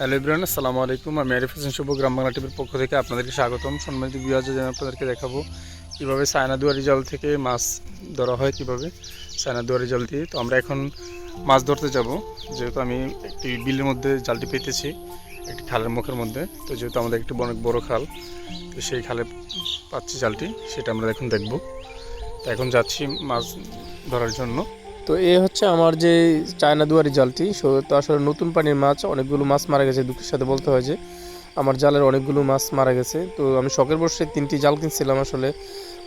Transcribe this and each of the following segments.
Hello everyone, আসসালামু আলাইকুম। আমি আরিফ হোসেন শুভ গ্রাম বাংলা টিভির পক্ষ থেকে আপনাদেরকে স্বাগতম। সম্মানিত ভিউয়ার্স, আমি আপনাদেরকে দেখাবো কীভাবে চায়না দুয়ারি জাল থেকে মাছ ধরা হয়, কীভাবে চায়না দুয়ারি জাল দিয়ে। তো আমরা এখন মাছ ধরতে যাব। যেহেতু আমি একটি বিলের মধ্যে জালটি পেতেছি, একটি খালের মুখের মধ্যে। তো যেহেতু আমাদের একটি অনেক বড় খাল, তো সেই খালে পাচ্ছি জালটি, সেটা আমরা এখন দেখব। তো এখন যাচ্ছি মাছ ধরার জন্য। তো এ হচ্ছে আমার যে চায়না দুয়ারি জালটি। তো আসলে নতুন পানির মাছ, অনেকগুলো মাছ মারা গেছে। দুঃখের সাথে বলতে হয় যে আমার জালের অনেকগুলো মাছ মারা গেছে। তো আমি শখের বসে 3টি জাল কিনছিলাম আসলে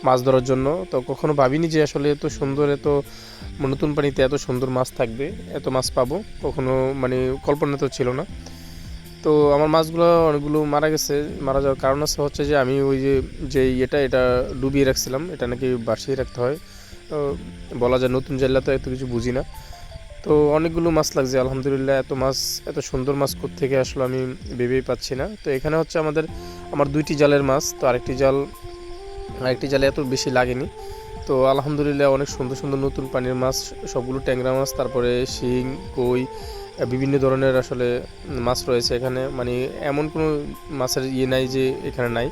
মাছ ধরার জন্য। তো কখনো ভাবিনি যে আসলে এত সুন্দর, এত নতুন পানিতে এত সুন্দর মাছ থাকবে, এত মাছ পাবো, কখনো মানে কল্পনা তো ছিল না। তো আমার মাছগুলো অনেকগুলো মারা গেছে। মারা যাওয়ার কারণ হচ্ছে যে আমি ওই যে এটা ডুবিয়ে রাখছিলাম। এটা নাকি বাসিয়ে রাখতে হয়। তো বলা যায় নতুন জায়গা, তো এত কিছু বুঝি না। তো অনেকগুলো মাছ লাগছে আলহামদুলিল্লাহ। এত মাছ, এত সুন্দর মাছ কোত্থেকে আসলে আমি ভেবেই পাচ্ছি না। তো এখানে হচ্ছে আমার 2টি জালের মাছ। তো আরেকটি জালে এত বেশি লাগেনি। তো আলহামদুলিল্লাহ অনেক সুন্দর সুন্দর নতুন পানির মাছ, সবগুলো ট্যাংরা মাছ, তারপরে শিং, কই, বিভিন্ন ধরনের আসলে মাছ রয়েছে এখানে। মানে এমন কোনো মাছের নাই যে এখানে নাই।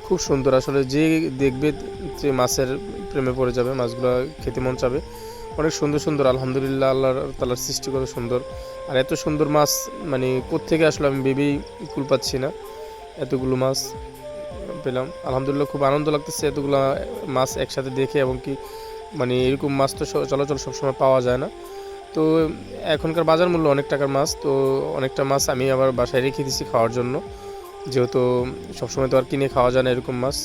খুব সুন্দর আসলে, যে দেখবে যে মাছের প্রেমে পড়ে যাবে, মাছগুলো খেতে মন চাবে। অনেক সুন্দর সুন্দর আলহামদুলিল্লাহ, আল্লাহ তাআলার সৃষ্টি কত সুন্দর। আর এত সুন্দর মাছ মানে কোত্থেকে আসলে আমি ভেবেই কুল পাচ্ছি না। এতগুলো মাছ পেলাম আলহামদুলিল্লাহ, খুব আনন্দ লাগতেছে এতগুলো মাছ একসাথে দেখে। এবং কি মানে এরকম মাছ তো চলাচল সবসময় পাওয়া যায় না। তো এখনকার বাজার মূল্য অনেক টাকার মাছ। তো অনেকটা মাছ আমি আবার বাসায় রেখে দিয়েছি খাওয়ার জন্য, যেহেতু সবসময় তো আর কিনে খাওয়া যায় না এরকম মাছ।